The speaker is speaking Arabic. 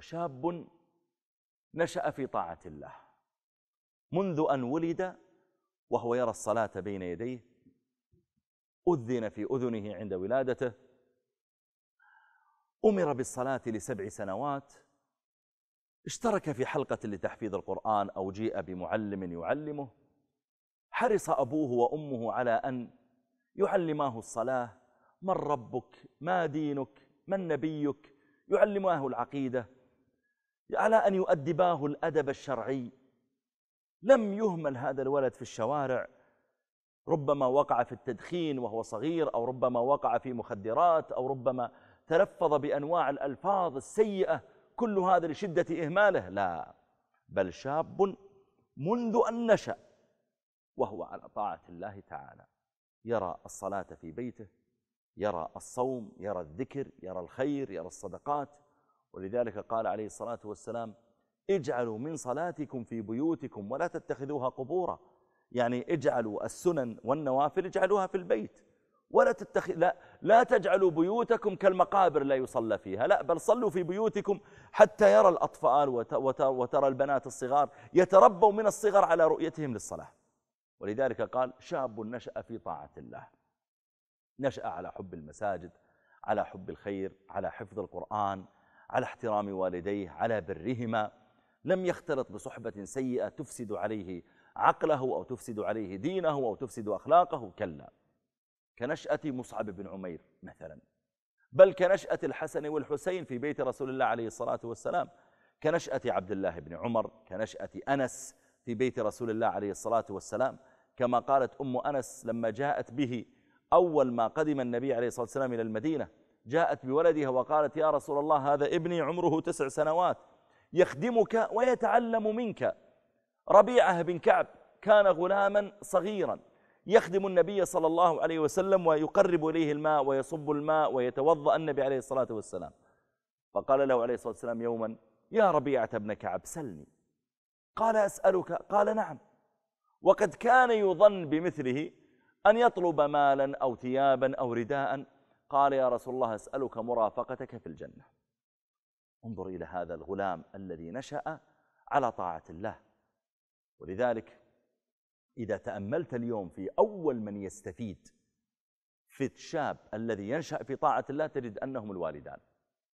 وشاب نشأ في طاعة الله منذ أن ولد وهو يرى الصلاة بين يديه، أذن في أذنه عند ولادته، أمر بالصلاة ل7 سنوات، اشترك في حلقة لتحفيظ القرآن أو جيء بمعلم يعلمه، حرص أبوه وأمه على أن يعلماه الصلاة، من ربك، ما دينك، من نبيك، يعلماه العقيدة، على أن يؤدباه الأدب الشرعي. لم يهمل هذا الولد في الشوارع، ربما وقع في التدخين وهو صغير، أو ربما وقع في مخدرات، أو ربما تلفظ بأنواع الألفاظ السيئة، كل هذا لشدة إهماله. لا، بل شاب منذ أن نشأ وهو على طاعة الله تعالى، يرى الصلاة في بيته، يرى الصوم، يرى الذكر، يرى الخير، يرى الصدقات. ولذلك قال عليه الصلاة والسلام: اجعلوا من صلاتكم في بيوتكم ولا تتخذوها قبورا. يعني اجعلوا السنن والنوافل اجعلوها في البيت، ولا لا تجعلوا بيوتكم كالمقابر لا يصلى فيها، لا، بل صلوا في بيوتكم حتى يرى الأطفال وترى البنات الصغار يتربوا من الصغر على رؤيتهم للصلاة. ولذلك قال: شاب نشأ في طاعة الله، نشأ على حب المساجد، على حب الخير، على حفظ القرآن، على احترام والديه، على برهما، لم يختلط بصحبة سيئة تفسد عليه عقله أو تفسد عليه دينه أو تفسد أخلاقه، كلا. كنشأة مصعب بن عمير مثلا، بل كنشأة الحسن والحسين في بيت رسول الله عليه الصلاة والسلام، كنشأة عبد الله بن عمر، كنشأة أنس في بيت رسول الله عليه الصلاة والسلام. كما قالت أم أنس لما جاءت به أول ما قدم النبي عليه الصلاة والسلام إلى المدينة، جاءت بولدها وقالت: يا رسول الله، هذا ابني عمره 9 سنوات يخدمك ويتعلم منك. ربيعة بن كعب كان غلاما صغيرا يخدم النبي صلى الله عليه وسلم ويقرب إليه الماء ويصب الماء ويتوضأ النبي عليه الصلاة والسلام. فقال له عليه الصلاة والسلام يوما: يا ربيعة بن كعب سلني. قال: أسألك؟ قال: نعم. وقد كان يظن بمثله أن يطلب مالا أو ثيابا أو رداء. قال: يا رسول الله، أسألك مرافقتك في الجنة. انظر إلى هذا الغلام الذي نشأ على طاعة الله. ولذلك إذا تأملت اليوم في أول من يستفيد في الشاب الذي ينشأ في طاعة الله، تجد أنهم الوالدان.